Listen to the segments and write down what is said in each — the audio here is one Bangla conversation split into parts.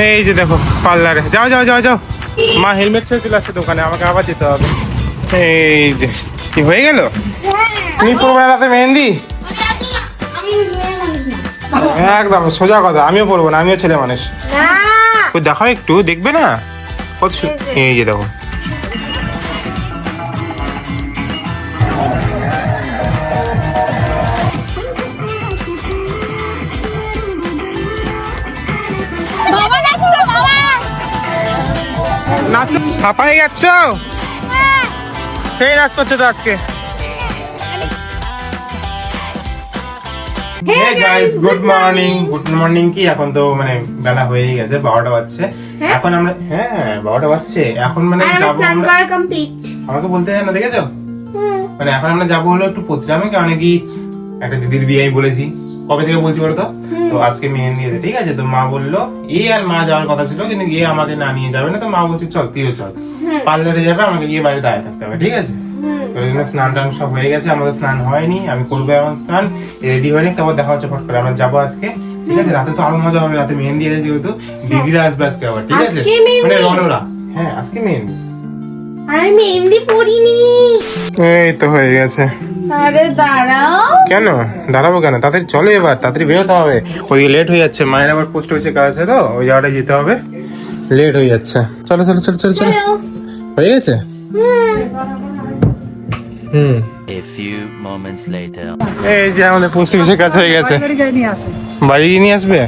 এই যে দেখো পার্লারে, যাও যাও যাও যাও। মা হেলমেট ছেড়ে চলে আসছে দোকানে, আমাকে আবার যেতে হবে। এই যে কি হয়ে গেল, তুমি পরবে না রাতে মেহেন্দি? একদম সোজা কথা, আমিও পরবো না, আমিও ছেলে মানুষ। ওই দেখাও একটু, দেখবে না কত এই যে দেখো। নাচ হাঁপাই যাচ্ছ, সেই নাচ করছো তো আজকে। Good morning. গুড মর্নিং কি, এখন তো মানে বেলা হয়ে গেছে, 12টা বাজছে এখন। আমরা 12টা বাজছে এখন, মানে যাবো আমরা। আমাকে বলতে জানো, দেখেছো? মানে এখন আমরা যাবো হলো একটু পত্রামে, কারণ কি একটা দিদির বিয়ে আমি বলেছি, কবে থেকে বলছি বলো তো। তো আজকে মেহেন্দি আছে, ঠিক আছে। তো মা বললো আর মা যাওয়ার কথা ছিল, কিন্তু আমাকে না নিয়ে যাবে না। তো মা বলছে চল তুইও চল, পার্লারে যাবে, আমাকে বাইরে দাঁড়িয়ে থাকতে হবে, ঠিক আছে। স্নান টান সব হয়ে গেছে, আমাদের স্নান হয়নি, আমি করবো এখন স্নান, রেডি হয়নি। তারপর দেখা হচ্ছে ফট করে, আমরা যাবো আজকে, ঠিক আছে। রাতে তো আরো মজা হবে, রাতে মেহেন্দি আছে যেহেতু, দিদিরা আসবে আজকে আবার, ঠিক আছে। মানে রনরা, আজকে মেহেন্দি। আমি মেহেন্দি পরিনি। এই তো হয়ে গেছে। আরে দাঁড়াও। কেন দাঁড়াবো কেন, তাড়াতাড়ি চলো, এবার তাড়াতাড়ি বেরোতে হবে। ওই লেট হয়ে যাচ্ছে, মায়ের আবার পোস্ট অফিসে কাজ আছে, তো ওই জায়গাটায় যেতে হবে, লেট হয়ে যাচ্ছে। চলো চলো চলো চলো চলো, হয়ে গেছে। A few moments later. এই যে আমাদের পোস্ট অফিসের কাজ হয়ে গেছে। বাড়ি নিয়ে আসবে,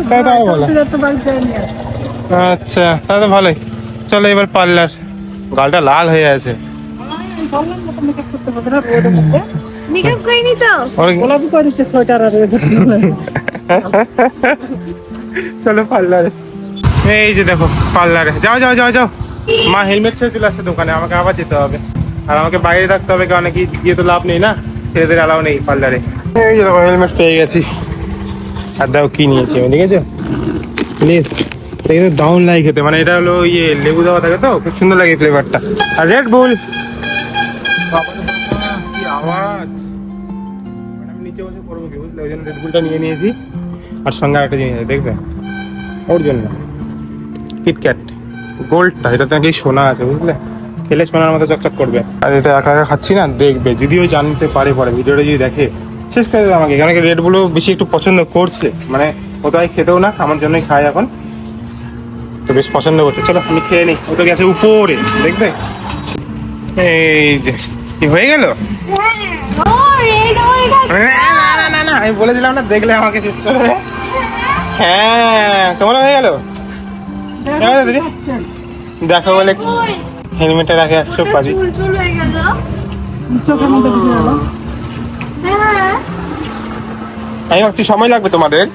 তাই তো বলো। আচ্ছা তাহলে ভালোই, চলো এবার পার্লার। গালটা লাল হয়ে আছে। মেকআপ করিনি তো, গোলাপি করে দিচ্ছে সোয়েটার আর চলো পার্লারে। এই যে দেখো পার্লারে, যাও যাও যাও যাও। মা হেলমেট ছেড়ে চলে আসছে দোকানে, আমাকে আবার যেতে হবে। আর আমাকে বাইরে থাকতে হবে, কারণ কি গিয়ে তো লাভ নেই না, ছেলেদের অ্যালাউ নেই পার্লারে। এই যে দেখো হেলমেট পেয়ে গেছি। আর দাও কি নিয়েছি আমি, দেখেছো? প্লিজ, এটা কিন্তু দারুণ লাগে খেতে, মানে এটা হলো লেবু দেওয়া থাকে তো, খুব সুন্দর লাগে ফ্লেভারটা। আর রেড বুল, কি আওয়াজ! আমি নিচে বসে করবো কি, বুঝলে, ওই জন্য রেড বুলটা নিয়ে নিয়েছি। আর সঙ্গে আরেকটা জিনিস দেখবে, ওর জন্য কিটক্যাট গোল্ডটা, এটা তো নাকি সোনা আছে, বুঝলে, খেলে সোনার মতো চকচক করবে। আর এটা একা একা খাচ্ছি না, দেখবে যদিও জানতে পারে পরে, ভিডিওটা যদি দেখে শেষ করে দেবে আমাকে, কারণ রেড বুলও বেশি একটু পছন্দ করছে, মানে ও তো খেতেও না, আমার জন্যই খায় এখন, তো বেশ পছন্দ করছে। চলো আমি খেয়ে নিই, ও তো গেছে উপরে, দেখবে। এই যে কি হয়ে গেল, না আমি বলেছিলাম না, দেখলে আমাকে শেষ করবে। তোমার হয়ে গেল, দিদি দেখো বলে হেলমেটে রাখে আসছো পাজি। আমি ভাবছি সময় লাগবে তোমাদের,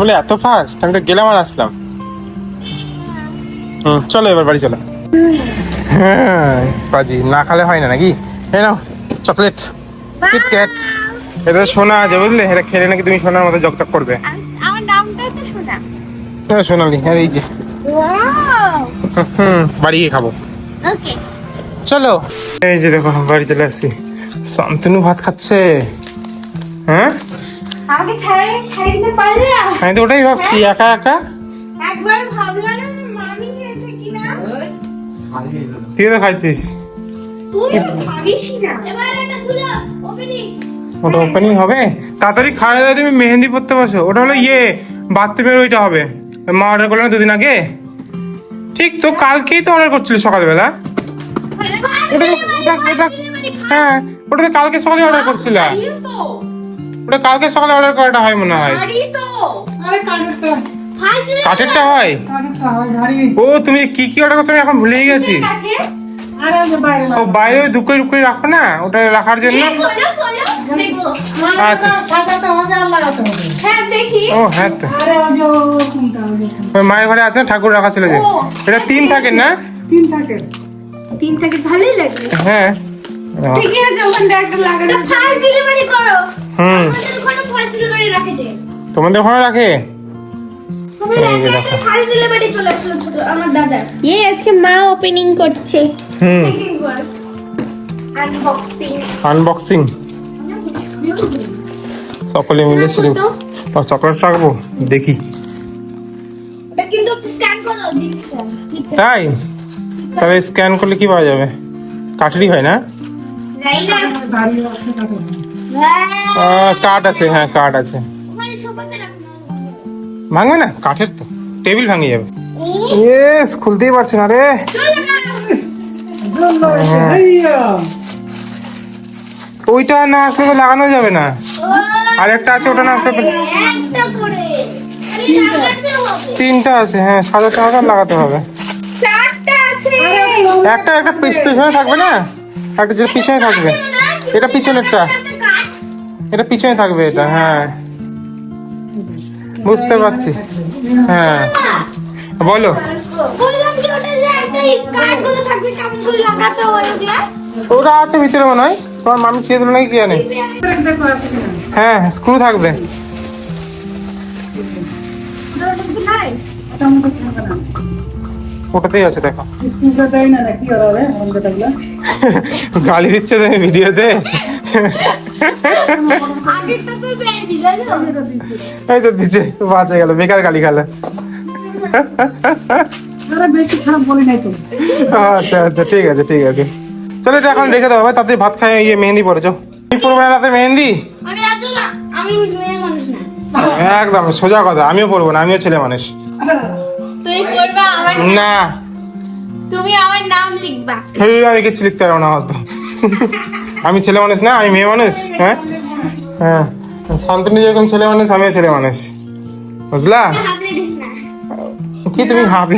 বলে এত ফাস্ট, আমি তো গেলাম আর আসলাম। চলো এবার বাড়ি চলো। পাজি না খেলে হয় না নাকি? এই নাও চকলেট, কিটক্যাট, এটা সোনা আছে, বুঝলে, এটা খেলে নাকি তুমি সোনার মতো জকজক করবে। আমার নামটা তো সোনা। সোনালি, আর এই যে বাড়ি গিয়ে খাবো। ওকে চলো। এই যে দেখো বাড়ি চলে আসছি, শান্তনু ভাত খাচ্ছে। আমাকে ছাড়াই খাইয়ে দিতে পারলে না? আমি তো ওটাই ভাবছি, একা একা। একবার ভাবলাম না মামি খেয়েছে কিনা, তুই তো খাইছিস, তুই ভাবিস না। এবার এটা খুলো, ওপেনিং। ওটা ওপেনিং হবে, তাড়াতাড়ি খাওয়া দাওয়া তুমি মেহেন্দি পড়তে বসো। ওটা হলো বাথরুমের ওইটা হবে, মা অর্ডার করলো না দুদিন আগে, ঠিক তো কালকেই তো অর্ডার করছিলি সকালবেলা। হ্যাঁ ওটা তো কালকে সকালে অর্ডার করছিলা, ওটা কালকে সকালে অর্ডার করাটা হয় মনে হয়। কাঠেরটা হয়? ও তুমি কি কি অর্ডার করছো আমি এখন ভুলেই গেছি। ও বাইরে দুঃখ টুকুরি রাখো না, ওটা রাখার জন্য। আচ্ছা ও হ্যাঁ, তো মায়ের ঘরে আছে ঠাকুর রাখা ছিল যে, এটা 3 থাকে না? 3 থাকে, ভালোই লাগে। হ্যাঁ ঠিক আছে, ওখানে একটা লাগানো ফাইল ডেলিভারি করো। আমাদের ওখানে ফাইল ডেলিভারি রাখে দে। তোমাদের ওখানে রাখে? ফাইল ডেলিভারি চলে আসলো ছোট আমার দাদা। আজকে মা ওপেনিং করছে। আনবক্সিং সকলে মিলে শুরু। চকলেট রাখবো দেখি। এটা কিন্তু স্ক্যান করো জিনিসটা। তাই তাহলে স্ক্যান করলে কি পাওয়া যাবে? কাঠেরই হয় না? রাই না গাড়ি আছে না? হ্যাঁ কাঠ আছে, হ্যাঁ কাঠ আছে। ওখানে সোফাতে রাখো। ভাঙবে না? কাঠের তো টেবিল ভাঙে যাবে। ইয়েস, খুলতেই পারছে না রে। চলো না জল আছে ভাইয়া। ওইটা না আসলে তো লাগানো যাবে না। ও আর একটা আছে, ওটা না আসলে তো। একটা করে আরে লাগাতে হবে। তিনটা আছে, হ্যাঁ সাজাতে হবে আর লাগাতে হবে। চারটা আছে একটা একটা পিছনে থাকবে না, একটা যে পিছনে থাকবে। এটা পিছনেরটা, এটা পিছনে থাকবে এটা। হ্যাঁ বুঝতে পারছি। হ্যাঁ বলো। বললাম কি ওটা যে একটা কার্ডগুলো থাকবে কেমন করে লাগাতে হয় ওগুলা? ওটা আছে ভিতরে মনে হয়, তোমার মামি ছেড়ে দিল নাকি কি জানে। দেখো আছে কিনা। হ্যাঁ স্ক্রু থাকবে। ওটা আমাকে থাকবে না। ওটাতেই আছে দেখো। স্কুলটা দেয় না নাকি ওরা হবে আমাকে থাকলে। গালি দিচ্ছে তো ভিডিওতে। আগেরটা তো দেয়নি জানো? এই তো দিচ্ছে, বাঁচা গেল, বেকার গালি খালে। আরে বেশি খারাপ বলি নাই তো। আচ্ছা আচ্ছা ঠিক আছে ঠিক আছে, চলো এটা এখন রেখে দেওয়া হবে, তাতে ভাত খাই। ইয়ে মেহেন্দি পড়েছো, কি পড়বে রাতে মেহেন্দি? আমি আজ না আমি মেয়ে মানুষ না। একদম সোজা কথা, আমিও পড়বো না, আমিও ছেলে মানুষ। তুই করবা আমার না তুমি আমার নাম লিখবা। আমি কিছু লিখতে পারবো না হয়তো। আমি ছেলে মানুষ না, আমি মেয়ে মানুষ। হ্যাঁ হ্যাঁ, শান্তনু যেরকম ছেলে মানুষ, আমিও ছেলে মানুষ, বুঝলা? হাফ লেডিস না কি তুমি হাফ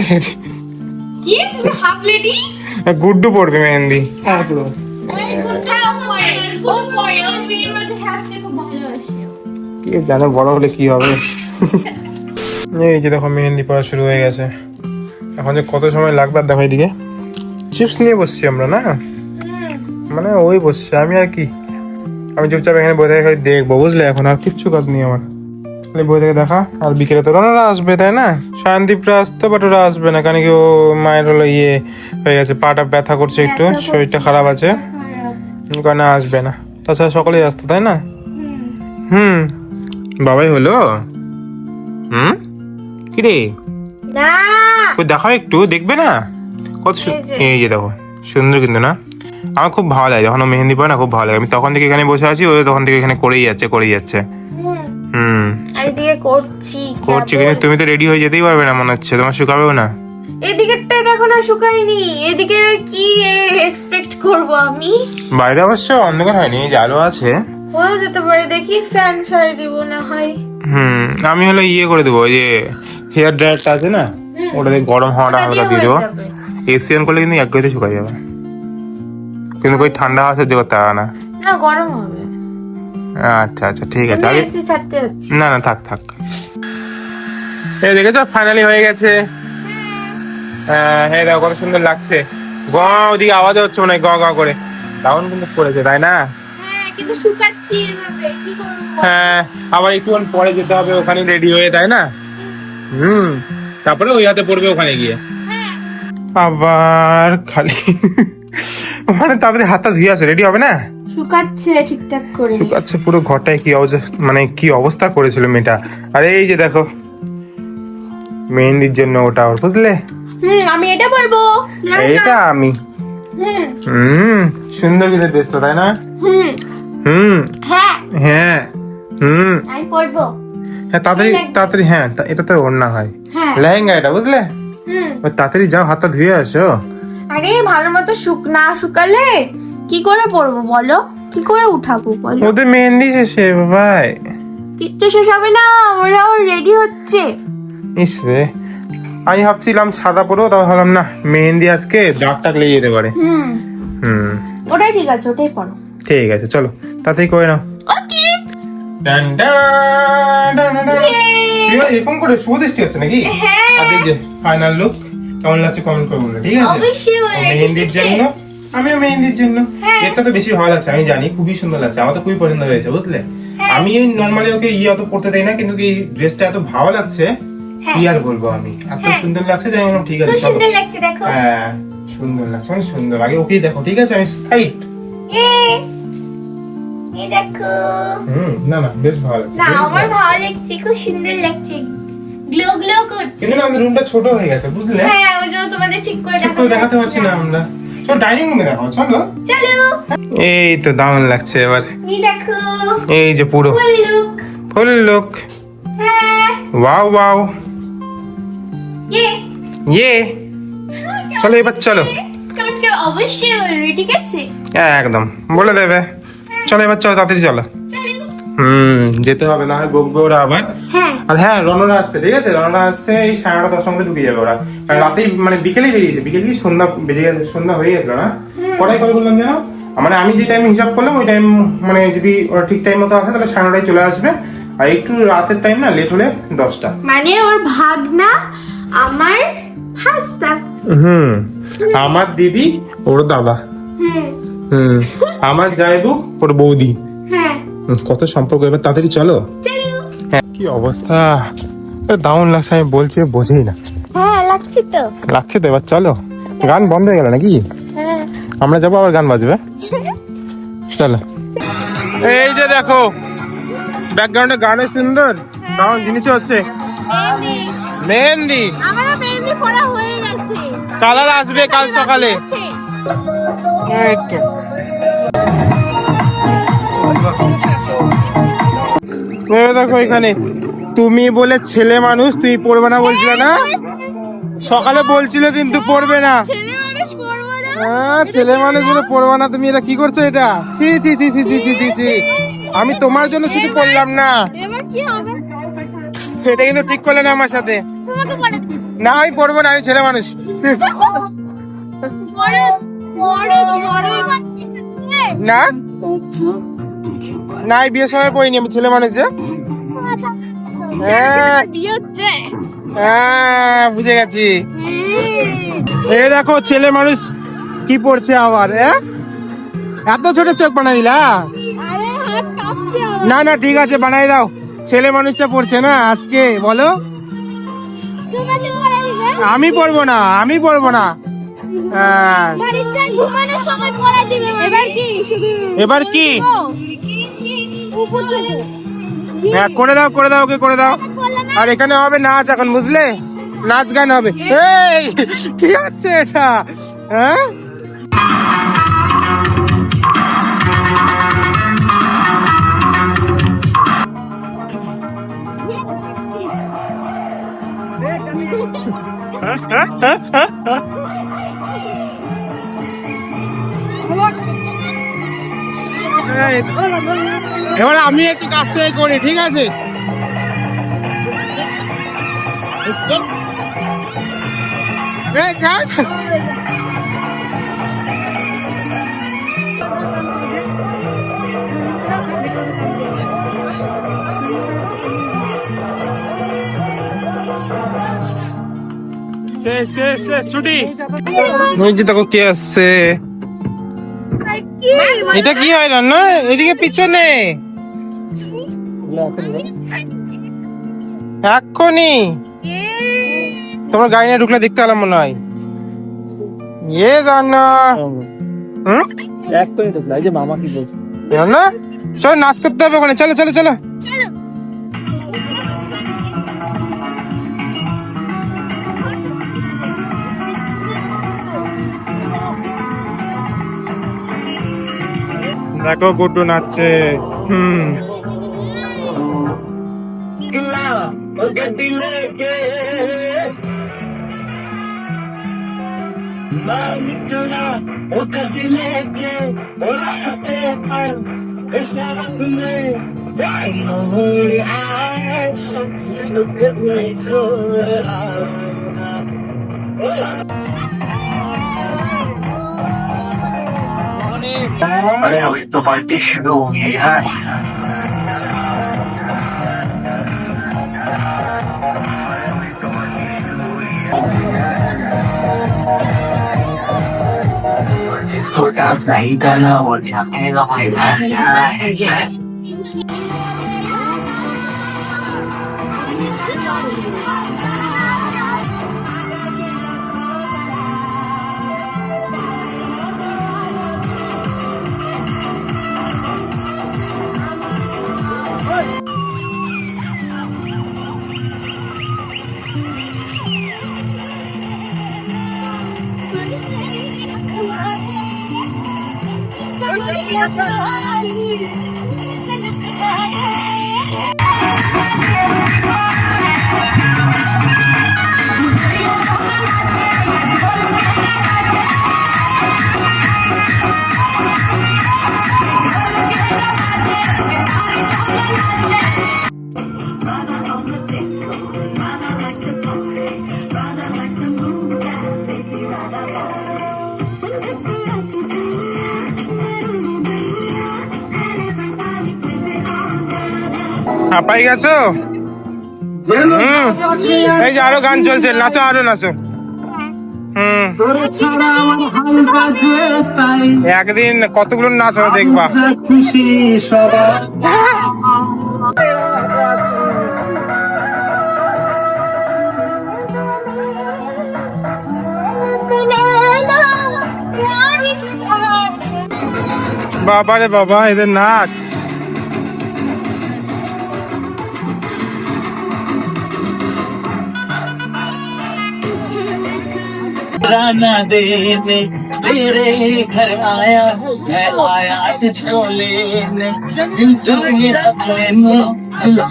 কি তুমি হাফ লেডিস? গুড্ডু পড়বে মেহেন্দি। এই কোনটাও পড়ে ও পড়ে ও মেয়ের মধ্যে হাসতে খুব ভালোবাসে। কি জানো বড় হলে কি হবে। এই যে দেখো মেহেন্দি পড়া শুরু হয়ে গেছে। এখন যে কত সময় লাগবে আর দেখো, এদিকে চিপস নিয়ে বসছি আমরা না, মানে ওই বসছে, আমি আর কি, আমি চুপচাপ এখানে বসে থেকে খালি দেখবো, বুঝলে? এখন আর কিচ্ছু কাজ নেই আমার, খালি বই থেকে দেখা। আর বিকেলে তো ওরা আসবে তাই না, শান্তিপ্রা আসতো, বাট ওরা আসবে না, কারণ কি ও মায়ের হলো ইয়ে হয়ে গেছে, পাটা ব্যথা করছে একটু, শরীরটা খারাপ আছে, কারণে আসবে না। তাছাড়া সকলেই আসতো তাই না? হুম বাবাই হলো। হুম কিরে না ওই দেখাও একটু, দেখবে না কত এই যে দেখো সুন্দর কিন্তু না? আমার খুব ভালো লাগে যখন ও মেহেন্দি পড়ে না, খুব ভালো লাগে। আমি তখন থেকে এখানে বসে আছি, ও তখন থেকে এখানে করেই যাচ্ছে। হুম এদিকে করছি করছি, কিন্তু তুমি তো রেডি হয়ে যেতেই পারবে না মনে হচ্ছে, তোমার শুকাবেও না। এদিকেরটা দেখো না শুকায়নি, এদিকে কি এক্সপেক্ট করব আমি? বাইরে অবশ্য অন্ধকার হয়নি, এই যে আলো আছে। হয়ে যেতে পারে, দেখি ফ্যান ছাড়ে দিব না হয়। আমি হলো ইয়ে করে দেবো, ওই যে হেয়ার ড্রায়ারটা আছে না, ওটাতে গরম হাওয়াটা হালকা দিয়ে দেবো। এসি অন করলে কিন্তু এক গাড়িতে শুকাই যাবে, কিন্তু ওই ঠান্ডা হাওয়া সহ্য করতে পারে না। না গরম হবে। আচ্ছা আচ্ছা ঠিক আছে, আমি আগে এসি ছাড়তে যাচ্ছি। না না থাক থাক। এই দেখেছো ফাইনালি হয়ে গেছে। হ্যাঁ দেখো কত সুন্দর লাগছে। গ ওদিকে আওয়াজ হচ্ছে মনে হয় গ গ করে, দারুণ কিন্তু পড়েছে তাই না? হ্যাঁ কিন্তু শুকাচ্ছি এভাবে, কি করব? হ্যাঁ আবার একটুক্ষণ পরে যেতে হবে ওখানে রেডি হয়ে, তাই না? তারপরে ওই হাতে পড়বে ওখানে গিয়ে। আবার খালি মানে তাড়াতাড়ি হাতটা ধুয়ে আসে, রেডি হবে না? শুকাচ্ছে ঠিকঠাক করে। শুকাচ্ছে পুরো ঘরটায়, কি অবস্থা, মানে কি অবস্থা করেছিল মেয়েটা। আর এই যে দেখো মেহেন্দির জন্য ওটা ওর, বুঝলে? আমি এটা পরবো। এইটা আমি। সুন্দর কিন্তু ড্রেসটা তাই না? হ্যাঁ হ্যাঁ আমি পরবো। হ্যাঁ তাড়াতাড়ি হ্যাঁ এটা তো ওড়না হয়, হ্যাঁ লেহেঙ্গা এটা, বুঝলে? ওই তাড়াতাড়ি যাও, হাতটা ধুয়ে আসো। আরে ভালো মতো না শুকালে কি করে পরবো বলো, কি করে উঠাবো বলো? ওদের মেহেন্দি শেষে ভাই। কিচ্ছু শেষ হবে না, ওরাও রেডি হচ্ছে। ইস রে, আমি ভাবছিলাম সাদা পরবো, তবে ভাবলাম না মেহেন্দি আজকে দাগ টাক লেগে যেতে পারে। ওটাই ঠিক আছে, ওটাই পরো। ঠিক আছে চলো তাড়াতাড়ি করে নাও। ওকে ডান ডান ডান ডান। কি হয়, এরকম করে শুভ দৃষ্টি হচ্ছে নাকি? আর এই যে ফাইনাল লুক কেমন লাগছে কমেন্ট করে বলবে, ঠিক আছে? অবশ্যই ও মেহেন্দির জন্য, আমিও মেহেন্দির জন্য। এটা তো বেশি ভালো লাগছে, আমি জানি খুবই সুন্দর লাগছে, আমার তো খুবই পছন্দ হয়েছে, বুঝলে? আমি নরমালি ওকে অত পড়তে দেই না, কিন্তু এই ড্রেসটা এত ভালো লাগছে কি আর বলবো, আমি এত সুন্দর লাগছে যে আমি বললাম ঠিক আছে চলো। সুন্দর লাগছে দেখো। হ্যাঁ সুন্দর লাগছে, মানে সুন্দর। আগে ওকেই দেখো, ঠিক আছে? আমি সাইড এই দেখো। না না বেশ ভালো লাগছে, না বেশ আমার ভালো। ভালো লাগছে, খুব সুন্দর লাগছে, গ্লো গ্লো করছে। কিন্তু না আমাদের রুমটা ছোট হয়ে গেছে বুঝলে, হ্যাঁ ওই জন্য তোমাদের ঠিক করে ঠিক করে দেখাতে পারছি না আমরা। চলো ডাইনিং রুমে দেখাও চলো। চলো এই তো দারুণ লাগছে এবার, এই দেখো এই যে পুরো ফুল লুক। ফুল লুক। হ্যাঁ ওয়াও ওয়াও ইয়ে ইয়ে। চলো এবার চলো। কমেন্টকে অবশ্যই বলবে, ঠিক আছে? একদম বলে দেবে। চলো এবার চলো তাড়াতাড়ি চলো। চলো। যেতে হবে না হয় বকবে ওরা আবার। হ্যাঁ আর হ্যাঁ রনরা আসছে, ঠিক আছে রনরা আসছে এই 9:30 10টার মধ্যে ঢুকে যাবে ওরা। কারণ রাতেই মানে বিকেলেই বেরিয়েছে, বিকেল কি সন্ধ্যা বেজে গেছে, সন্ধ্যা হয়ে গেছিল না। কটায় কল করলাম জানো? মানে আমি যে টাইম হিসাব করলাম ওই টাইম মানে যদি ওরা ঠিক টাইম মতো আসে তাহলে 9:30 চলে আসবে। আর একটু রাতের টাইম না লেট হলে 10টা। মানে ওর ভাগনা আমার হাসতা। আমার দিদি ওর দাদা, হুম আমার জায়বু ওর বৌদি। হ্যাঁ কত সম্পর্ক। এবার তাড়াতাড়ি চলো। চলো। হ্যাঁ কি অবস্থা, দারুণ লাগছে, আমি বলছি বোঝেই না। হ্যাঁ লাগছে তো। লাগছে তো, এবার চলো। গান বন্ধ হয়ে গেল নাকি? হ্যাঁ আমরা যাবো আবার গান বাজবে। চলো এই যে দেখো ব্যাকগ্রাউন্ডে গানে সুন্দর দারুণ জিনিস হচ্ছে মেহেন্দি। মেহেন্দি। আমারও মেহেন্দি পড়া হয়ে গেছে। কালার আসবে কাল সকালে। এই তো এই দেখো এখানে তুমি বলে ছেলে মানুষ তুমি পড়বে না বলছিলে না? সকালে বলছিলে কিন্তু পড়বে না। ছেলে মানুষ পড়বো না। হ্যাঁ ছেলে মানুষ বলে পড়বে না। তুমি এটা কি করছো এটা? ছি ছি ছি ছি ছি ছি ছি ছি। আমি তোমার জন্য শুধু পড়লাম না, এবার কি হবে? এটা কিন্তু ঠিক করলে না আমার সাথে। তোমাকে পড়ে দেব। না আমি পড়বো না, আমি ছেলে মানুষ। পড়ে পড়ে পড়ে। না না আমি বিয়ের সময় পড়িনি, আমি ছেলে মানুষ যে। হ্যাঁ হ্যাঁ বুঝে গেছি। এই দেখো ছেলে মানুষ কি পড়ছে আবার। এত ছোট চোখ বানাই দিলা? আরে হাত কাঁপছে আমার। না না ঠিক আছে বানাই দাও। ছেলে মানুষটা পড়ছে না আজকে, বলো। তোমাকে পড়ে দিবে। আমি পড়বো না, আমি পড়বো না। হ্যাঁ বাড়িতে ঘুমানোর সময় পড়ে দিবে। এবার কি শুধু এবার কি? উপর থেকে হ্যাঁ করে দাও করে দাও, ওকে করে দাও। আর এখানে হবে নাচ এখন বুঝলে, নাচ গান হবে। এই কি হচ্ছে এটা? হ্যাঁ এবার আমি একটু কাছ থেকে করি, ঠিক আছে? এই কাজ শেষ শেষ শেষ ছুটি। ওই যে দেখো কে আসছে। এটা কি হয় রান্না? এদিকে পিছনে এক্ষুনি তোমার গাড়ি নিয়ে ঢুকলে দেখতে পেলাম মনে হয়। এ রান্না এক্ষুনি ঢুকলো, এই যে মামা কি বলছে। রান্না চল নাচ করতে হবে ওখানে, চলো চলো চলো। দেখো গুড্ডু নাচছে। अरे अभी तो पार्टी शुरू हो गई है। छोटा सा ही गाना हो जाएगा হাঁপাই গেছো? এই যে আরো গান চলছে, নাচো আরো নাচো। একদিন কতগুলো নাচ হবে দেখবা। খুশি সবার বাবা রে বাবা, এদের নাচ। राना देने मेरे घर आया मैं आया तुझको लेने तू मेरा प्रेम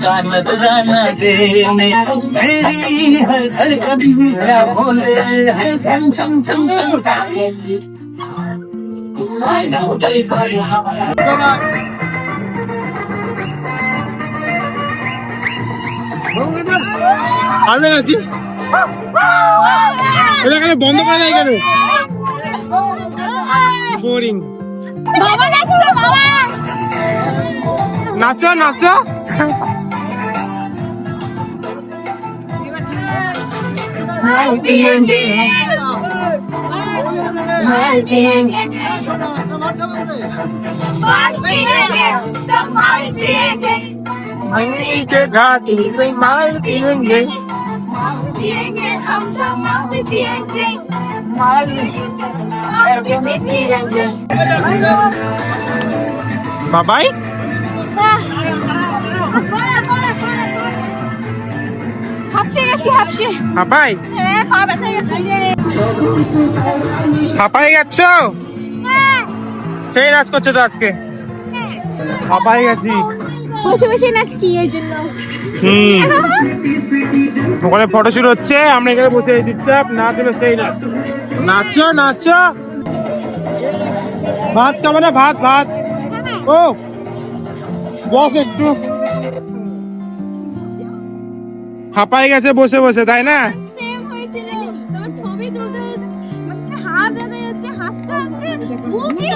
का नजराना देने मेरी हर धड़कन मेरा बोले है सम सम सम सम I know they আমি নাচি, এটা কেন বন্ধ করে দেয় কেন? বোরিং। বাবা নাচছো, বাবা নাচো নাচো। मनी के घाटी पे माल पिएंगे, हम सब माल पिएंगे, माल पिएंगे। বাবাই হাফসে গেছি, হাফসে। হাঁপাই হ্যাঁ, পা ব্যথা গেছে। হাঁপাই গেছ? সেই নাচ করছো তো আজকে? হাঁপাই গেছি। বসে বসে নাচছি এই জন্য। ওখানে ফটোশুট হচ্ছে, আমরা এখানে বসে চুপচাপ নাচ হলো সেই নাচ। নাচো নাচো। ভাত খাবো না? ভাত ভাত। ও বস একটু। হাঁপাই গেছে বসে বসে, তাই না? সেম হয়েছিল। তোমার ছবি তুলতে মানে হাত ব্যথা যাচ্ছে, হাসতে হাসতে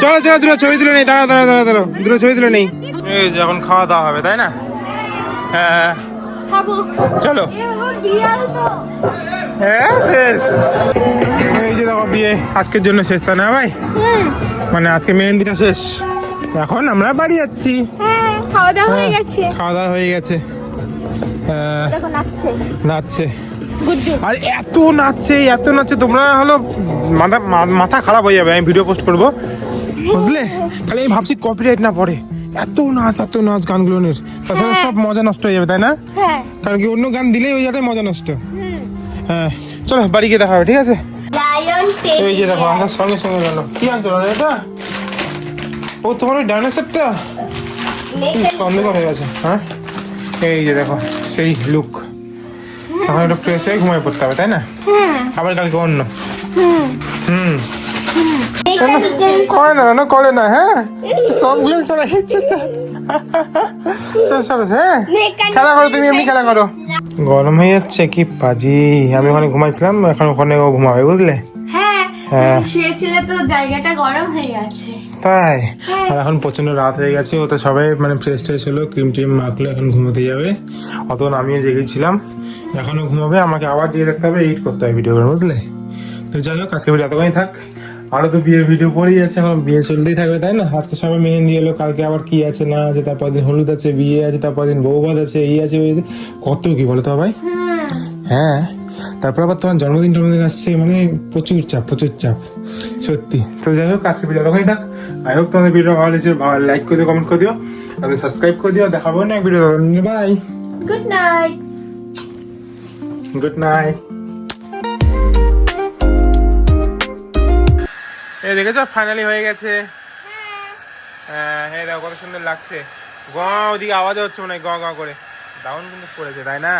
চলো চলো দুটো ছবি তুলে নেই। দাঁড়াও দাঁড়াও দাঁড়াও দাঁড়াও, দুটো ছবি তুলে নেই। এই যে এখন খাওয়া দাওয়া হবে, তাই না? হ্যাঁ খাবো। চলো। এ বাবা, বিড়াল তো। হ্যাঁ শেষ। এই যে দেখো বিয়ে আজকের জন্য শেষ, তাই না ভাই? মানে আজকে মেহেন্দিটা শেষ, এখন আমরা বাড়ি যাচ্ছি। হ্যাঁ, খাওয়া দাওয়া হয়ে গেছে। খাওয়া দাওয়া হয়ে গেছে। দেখো নাচছে। নাচছে গুড গুড। আর এত নাচছে এত নাচছে, তোমরা হলো মাথা খারাপ হয়ে যাবে। আমি ভিডিও পোস্ট করবো, বুঝলে? খালি আমি ভাবছি কপিরাইট না পড়ে। এত নাচ গানগুলোর, তাছাড়া সব মজা নষ্ট হয়ে যাবে, তাই না? হ্যাঁ। কারণ কি অন্য গান দিলেই ওই জায়গায় মজা নষ্ট। হ্যাঁ চলো বাড়ি গিয়ে দেখা হবে, ঠিক আছে? লায়ন এই যে দেখো আসার সঙ্গে সঙ্গে গেল। কি আনছো রে এটা? ও তোমার ওই ডাইনোসরটা সন্দেহ হয়ে গেছে। হ্যাঁ এই যে দেখো সেই লুক। এখন একটু ফ্রেশ হয়ে ঘুমায় পড়তে হবে, তাই না? আবার কালকে অন্য। করে না করে না। হ্যাঁ সবগুলো চলে যাচ্ছে তো। চল চল। হ্যাঁ খেলা করো তুমি, এমনি খেলা করো। গরম হয়ে যাচ্ছে কি পাজি। আমি ওখানে ঘুমাইছিলাম, এখন ওখানে ও ঘুমাবে, বুঝলে? হ্যাঁ, শুয়েছিলে তো জায়গাটা গরম হয়ে গেছে। তাই? আর এখন প্রচন্ড রাত হয়ে গেছে, ও তো সবাই মানে ফ্রেশ ট্রেশ হলো, ক্রিম টিম মাখলো, এখন ঘুমোতে যাবে। অতক্ষণ আমিও জেগেছিলাম, এখনো ঘুমাবে। আমাকে আবার জেগে থাকতে হবে, এডিট করতে হবে ভিডিও করে, বুঝলে? তো যাই হোক আজকে ভিডিও এতক্ষণই থাক। আরো তো বিয়ের ভিডিও পড়েই আছে, এখন বিয়ে চলতেই থাকবে, তাই না? আজকে সবাই মেহেন্দি এলো, কালকে আবার কি আছে না আছে, তারপর দিন হলুদ আছে, বিয়ে আছে, তারপর দিন বৌভাত আছে, এই আছে ওই আছে, কত কি বলো তো ভাই? হ্যাঁ তারপর আবার তোমার জন্মদিন আসছে, মানে প্রচুর চাপ সত্যি। তো যাই হোক আজকে ভিডিও এতক্ষণই থাক। আই হোপ তোমাদের ভিডিও ভালো লেগেছে, লাইক করে দিও, কমেন্ট করে দিও, আর সাবস্ক্রাইব করে দিও। দেখাবো না video. Bye, good night. Good night. এই দেখেছো ফাইনালি হয়ে গেছে। হ্যাঁ দেখো কত সুন্দর লাগছে। গ ওদিকে আওয়াজ হচ্ছে মনে হয় গ গ করে। দারুণ কিন্তু পড়েছে তাই না?